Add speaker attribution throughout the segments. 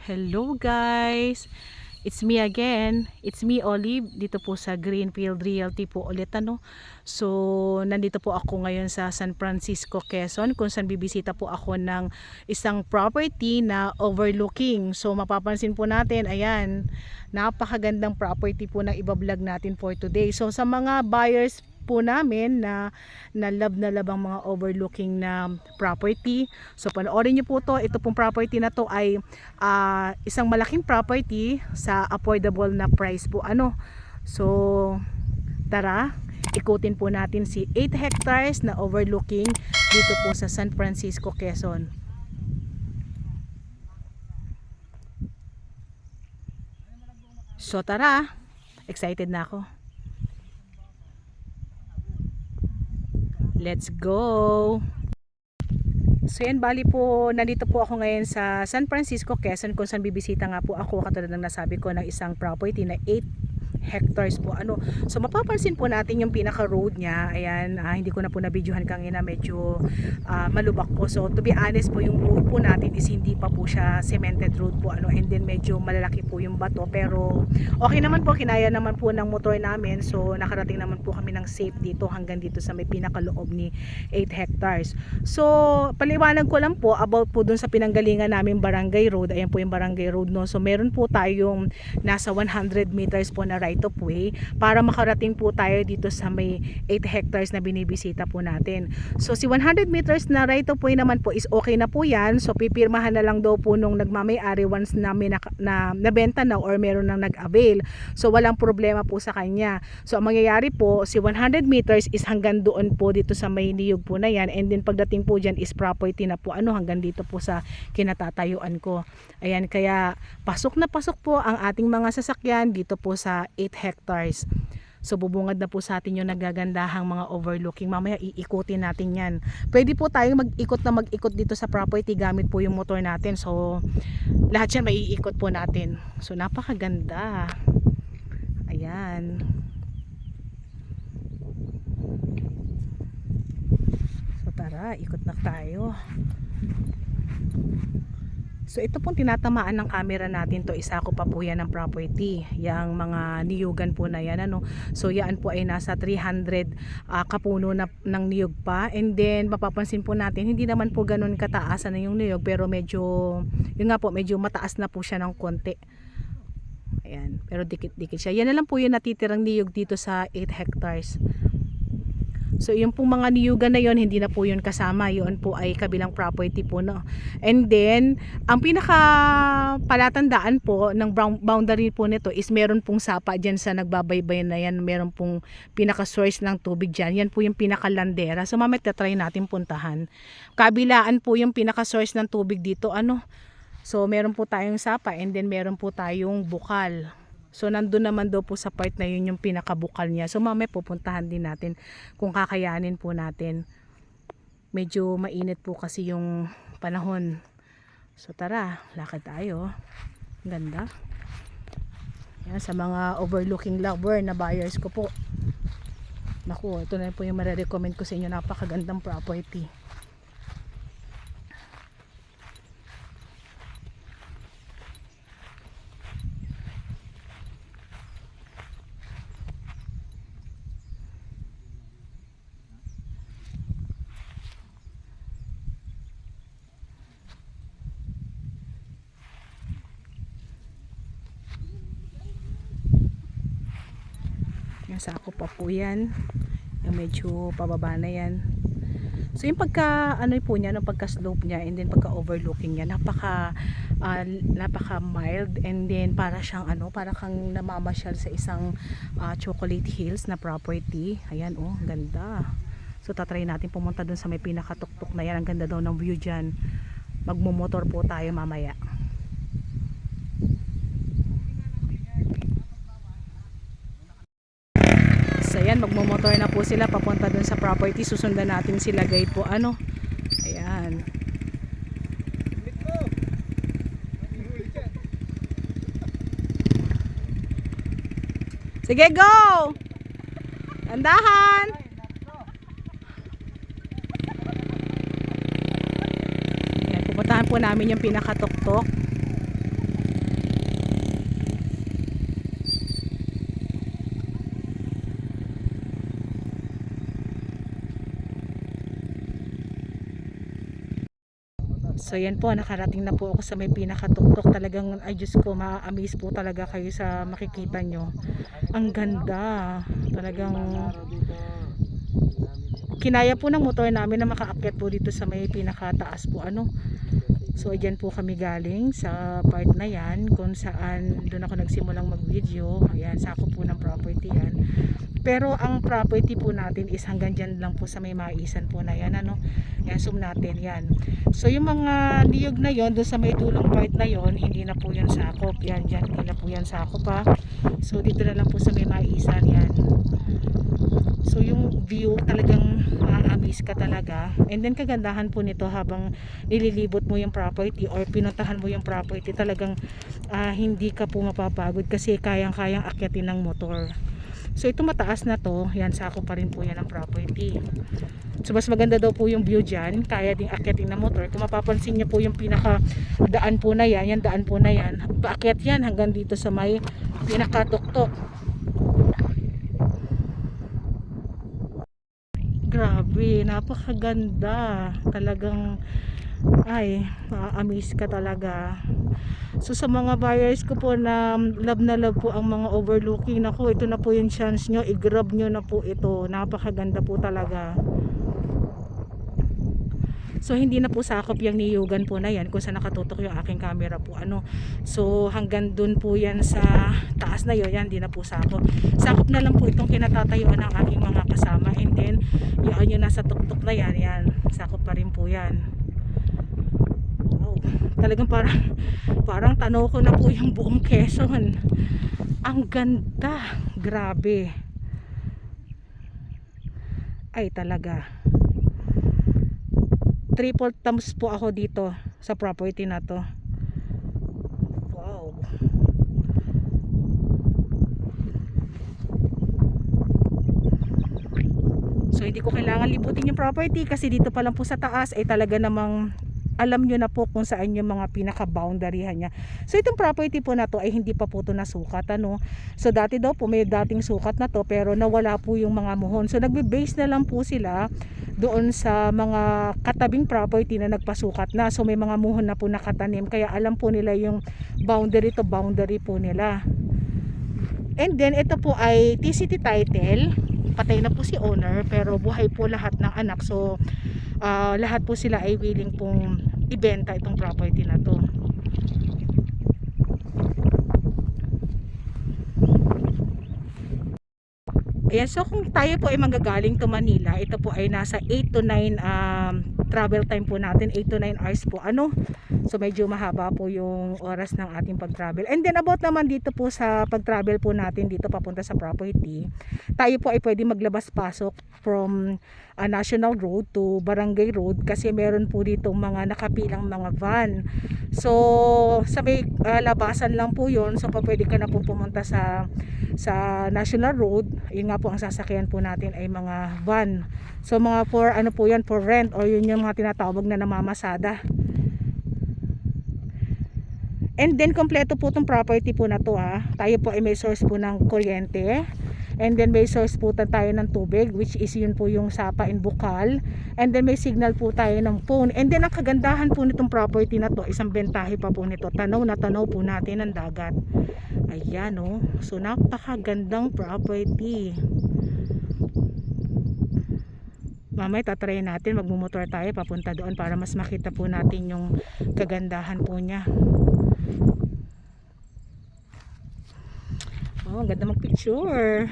Speaker 1: Hello guys! It's me again. It's me Olive dito po sa Greenfield Realty po ulit ano. So nandito po ako ngayon sa San Francisco, Quezon kung saan bibisita po ako ng isang property na overlooking. So mapapansin po natin, ayan, napakagandang property po na ibablog natin for today. So sa mga buyers po namin na love ang mga overlooking na property, so panoorin niyo po to. Ito pong property na to ay isang malaking property sa affordable na price po ano. So tara, ikutin po natin si 8 hectares na overlooking dito po sa San Francisco, Quezon. So tara, excited na ako. Let's go! So yan, bali po, nandito po ako ngayon sa San Francisco, Quezon kung saan bibisita nga po ako katulad ng nasabi ko ng isang property na 8 hectares po ano. So mapapansin po natin yung pinaka road niya. Ayan, hindi ko na po na-videohan kanina, medyo malubak po. So to be honest po, yung road po natin is hindi pa po siya cemented road po ano, and then medyo malalaki po yung bato, pero okay naman po, kinaya naman po ng motor namin. So nakarating naman po kami ng safe dito hanggang dito sa may pinakaloob ni 8 hectares. So paliwanag ko lang po about po dun sa pinanggalingan namin barangay road. Ayan po yung barangay road no. So meron po tayong nasa 100 meters po na right of way para makarating po tayo dito sa may 8 hectares na binibisita po natin. So si 100 meters na right of way naman po is okay na po yan. So pipirmahan na lang daw po nung nagmamay-ari once na nabenta na or meron nang nag-avail. So walang problema po sa kanya. So ang mangyayari po, si 100 meters is hanggang doon po dito sa may niyog po na yan, and then pagdating po dyan is property na po ano hanggang dito po sa kinatatayuan ko. Ayan, kaya pasok na pasok po ang ating mga sasakyan dito po sa 8 hectares. So bubungad na po sa atin yung nagagandahang mga overlooking. Mamaya iikutin natin yan. Pwede po tayong mag-ikot dito sa property gamit po yung motor natin. So lahat yan maiikot po natin. So napakaganda. Ayan. So tara, ikot na tayo. So ito pong tinatamaan ng camera natin to, isa ko pa po yan ng property, yung mga niyugan po na yan ano. So yan po ay nasa 300 kapuno na ng niyog pa, and then mapapansin po natin hindi naman po ganun kataasan na yung niyog, pero medyo yun nga po, medyo mataas na po siya ng konti. Ayan, pero dikit-dikit siya. Yan na lang po yung natitirang niyog dito sa 8 hectares. So yung pong mga niyugan na yon hindi na po yun kasama, yun po ay kabilang property po no. And then ang pinaka palatandaan po ng boundary po nito is meron pong sapa dyan sa nagbabaybayan na yan, meron pong pinaka source ng tubig dyan, yan po yung pinaka landera. So mamaya try natin puntahan. Kabilaan po yung pinaka source ng tubig dito ano. So meron po tayong sapa, and then meron po tayong bukal. So nandun naman daw po sa part na yun yung pinakabukal niya. So mamaya pupuntahan din natin kung kakayanin po natin. Medyo mainit po kasi yung panahon. So tara, lakad tayo. Ganda. Yan, sa mga overlooking lover na buyers ko po. Naku, ito na po yung marirecommend ko sa inyo. Napakagandang property. Sako pa po yan, yung medyo pababa na yan. So yung pagka ano po niya, pagka slope niya, and then pagka overlooking niya, napaka mild, and then para siyang ano, para kang namamasyal sa isang chocolate hills na property. Ayan oh, ganda. So tatry natin pumunta dun sa may pinakatuktok na yan. Ang ganda daw ng view dyan. Magmumotor po tayo mamaya. Ayan, magmomotor na po sila papunta dun sa property. Susundan natin sila guide po ano. Ayan. Sige, go! Andahan! Ayan, pupuntahan po namin yung pinakatuktok. So yan po, nakarating na po ako sa may pinakatuktok. Talagang ay Diyos ko, ma-amaze po talaga kayo sa makikita nyo. Ang ganda. Talagang kinaya po ng motor namin na makaakyat po dito sa may pinakataas po ano. So dyan po kami galing sa part na yan kung saan doon ako nagsimulang mag video. Ayan, sako po ng property yan. Pero ang property po natin is hanggang dyan lang po sa may maisan po na yan ano. Yan, zoom natin yan. So yung mga niyog na yon doon sa may dulong part na yon, hindi na po yan sakop. Yan, dyan, hindi na po yan sakop pa. So dito na lang po sa may maisan yan. So yung view talagang ma-amaze ka talaga. And then kagandahan po nito habang nililibot mo yung property or pinuntahan mo yung property, talagang hindi ka po mapapagod kasi kayang-kayang akyatin ng motor. So ito mataas na to, yan sako pa rin po yan ang property. So mas maganda daw po yung view dyan, kaya ding akyatin ng motor. Kung mapapansin niyo po yung pinaka daan po na yan, yan daan po na yan, paakyat yan hanggang dito sa may pinakatuktok. Grabe, napakaganda. Talagang ay, ma-amaze ka talaga. So sa mga buyers ko po na love po ang mga overlooking, nako, ito na po yung chance nyo, i-grab nyo na po ito. Napakaganda po talaga. So hindi na po sakop yung niyugan po na yan kung saan nakatutok yung aking camera po ano. So hanggang dun po yan sa taas na yun, yan hindi na po sakop. Sakop na lang po itong kinatatayuan ng aking mga kasama. And then yung nasa tuktok na yan, yan sakop pa rin po yan. Wow, talagang parang tanaw ko na po yung buong Quezon. Ang ganda, grabe. Ay talaga, triple thumbs po ako dito sa property na to. Wow. So hindi ko kailangan libutin yung property kasi dito pa lang po sa taas ay talaga namang alam nyo na po kung saan yung mga pinaka-boundaryhan niya. So itong property po na to ay hindi pa po ito nasukat ano. So dati daw po may dating sukat na to pero nawala po yung mga muhon. So nagbe-base na lang po sila doon sa mga katabing property na nagpasukat na. So may mga muhon na po nakatanim kaya alam po nila yung boundary to boundary po nila. And then ito po ay TCT title. Patay na po si owner pero buhay po lahat ng anak. So lahat po sila ay willing pong ibenta itong property na to. Ayan, so kung tayo po ay manggagaling to Manila, ito po ay nasa 8 to 9 travel time po natin, 8 to 9 hours po ano. So medyo mahaba po yung oras ng ating pag-travel. And then about naman dito po sa pag-travel po natin dito papunta sa property, tayo po ay pwede maglabas-pasok from National Road to Barangay Road kasi meron po dito mga nakapilang mga van. So sa may labasan lang po yun, so pwede ka na po pumunta sa National Road. Yun nga po ang sasakyan po natin ay mga van. So mga for ano po yan, for rent or yun yung mga tinatawag na namamasada. And then kompleto po itong property po na to ha. Tayo po ay may source po ng kuryente. And then may source po tayo ng tubig, which is yun po yung Sapa and Bukal. And then may signal po tayo ng phone. And then ang kagandahan po nitong property na to, isang bentahe pa po nito, tanaw na tanaw po natin ang dagat. Ayan o, so napakagandang property. Mamaya tatry natin, magmumotor tayo papunta doon para mas makita po natin yung kagandahan po niya. Oh, ang ganda mag-picture.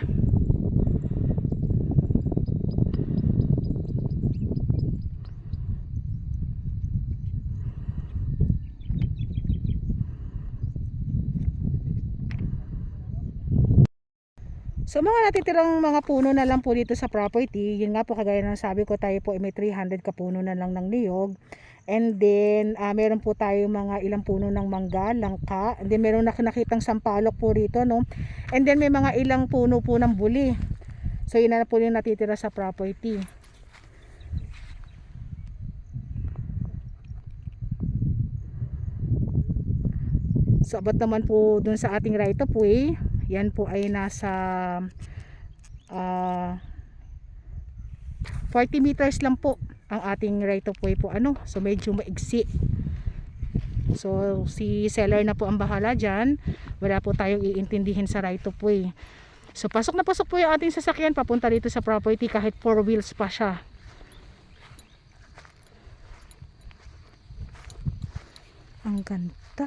Speaker 1: So mga natitirang mga puno na lang po dito sa property. Yun nga po kagaya ng sabi ko, tayo po ay may 300 kapuno na lang ng niyog. And then meron po tayo mga ilang puno ng mangga, langka. And then meron nakitang sampalok po rito no. And then may mga ilang puno po ng buli. So yun na po yung natitira sa property. So abot naman po dun sa ating right of way. Yan po ay nasa 40 meters lang po ang ating right of way po ano. So medyo maigsi. So si seller na po ang bahala dyan, wala po tayong iintindihin sa right of way. So pasok na pasok po yung ating sasakyan papunta dito sa property kahit 4 wheels pa siya. Ang ganda.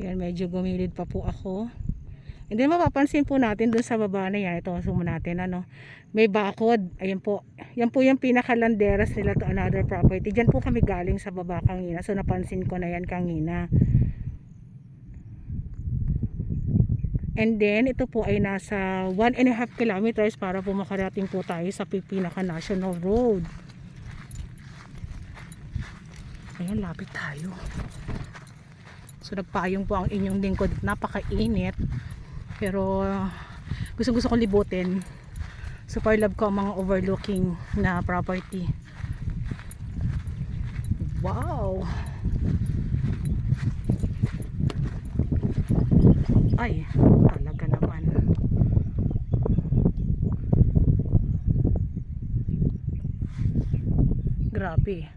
Speaker 1: Yan, medyo gumilid pa po ako. And then mapapansin po natin dun sa baba na yan, ito zoom natin, ano, may bakod. Ayun po, yan po yung pinakalanderas nila to another property. Diyan po kami galing sa baba kanina, so napansin ko na yan kanina. And then ito po ay nasa 1.5 kilometers para po makarating po tayo sa pinaka national road. Ayan, lapit tayo. So nagpayong po ang inyong lingkod, napakainit, pero gusto ko libutin. Super love ko ang mga overlooking na property. Wow, ay talaga naman. Grabe.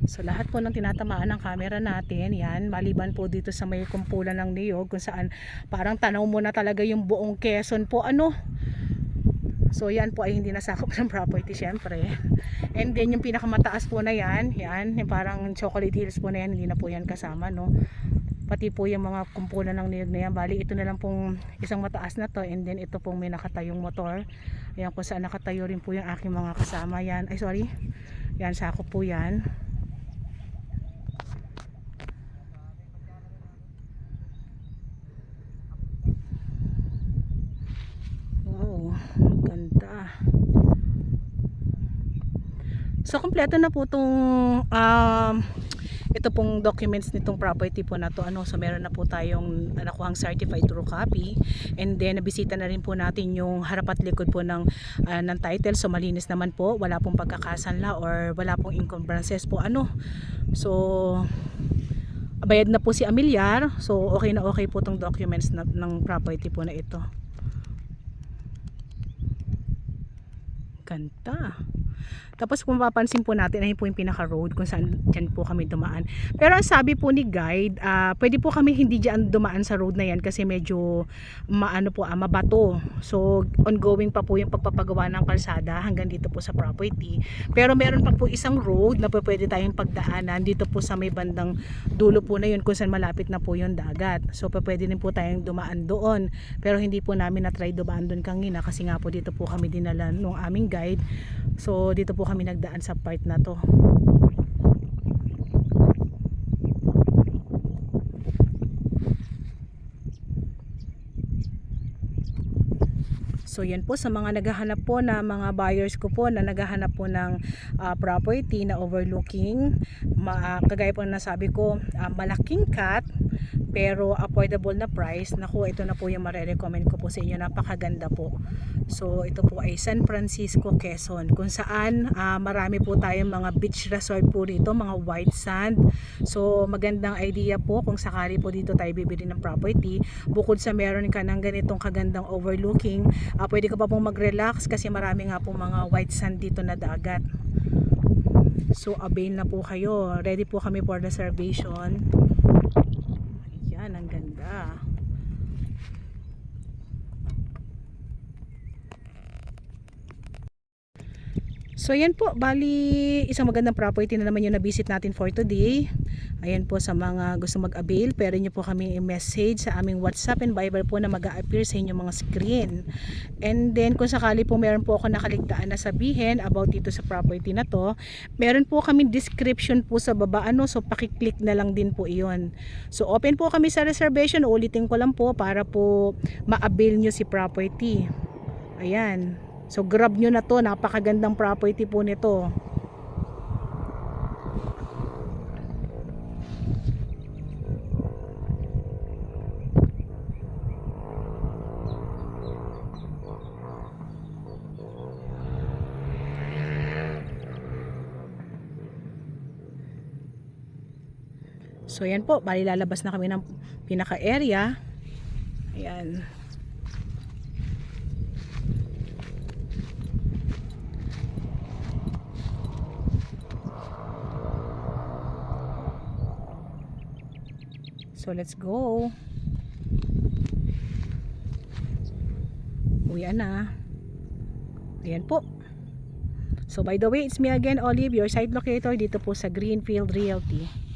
Speaker 1: So lahat po ng tinatamaan ng camera natin, yan, maliban po dito sa may kumpulan ng niyog kung saan parang tanaw mo na talaga yung buong Quezon po, ano. So yan po ay hindi nasakop ng property syempre. And then yung pinakamataas po na yan, yung parang Chocolate Hills po na yan, hindi na po yan kasama, no. Pati po yung mga kumpulan ng niyog na yan, bali ito na lang pong isang mataas na to, and then ito pong may nakatayong motor. Ayan, kung saan nakatayo rin po yung aking mga kasama yan, ay sorry, yan, sakop po yan. Ganda. So kompleto na po itong ito pong documents nitong property po na to, ano. So meron na po tayong nakuhang certified true copy, and then nabisita na rin po natin yung harap at likod po ng title. So malinis naman po, wala pong pagkakasanla or wala pong encumbrances po, ano. So bayad na po si Amilyar, so okay na okay po tong documents ng property po na ito. Ganda. Tapos kung mapapansin po natin, ayun po yung pinaka road kung saan dyan po kami dumaan. Pero ang sabi po ni guide, pwede po kami hindi dyan dumaan sa road na yan kasi medyo mabato. So ongoing pa po yung pagpapagawa ng kalsada hanggang dito po sa property. Pero meron pa po isang road na pwede tayong pagdaanan dito po sa may bandang dulo po na yun kung saan malapit na po yung dagat. So pwede din po tayong dumaan doon. Pero hindi po namin na-try dumaan doon kanina kasi nga po dito po kami dinala nung aming guide. So dito po kami nagdaan sa part na to. So yan po sa mga naghahanap po na mga buyers ko po na naghahanap po ng property na overlooking, kagaya po na nasabi ko, malaking cut pero affordable na price. Naku, ito na po yung marerecommend ko po sa inyo, napakaganda po. So ito po ay San Francisco, Quezon, kung saan marami po tayong mga beach resort po dito, mga white sand. So magandang idea po kung sakali po dito tayo bibili ng property. Bukod sa meron ka ng ganitong kagandang overlooking, pwede ka pa pong mag-relax kasi marami nga po mga white sand dito na dagat. So avail na po kayo, ready po kami for reservation. Ayan, ang ganda. So ayan po, bali isang magandang property na naman yung na-visit natin for today. Ayan po, sa mga gusto mag-avail, pwede nyo po kami i-message sa aming WhatsApp and Viber po na mag-a-appear sa inyong mga screen. And then kung sakali po meron po ako nakaligtaan na sabihin about dito sa property na to, meron po kami description po sa baba, ano, so pakiclick na lang din po iyon. So open po kami sa reservation, ulitin ko lang po para po ma-avail nyo si property. Ayan. So grab nyo na to, napakagandang property po nito. So yan po, bali lalabas na kami ng pinaka area. Ayan. So let's go. Uwian na. Ayan po. So by the way, it's me again, Olive, your site locator dito po sa Greenfield Realty.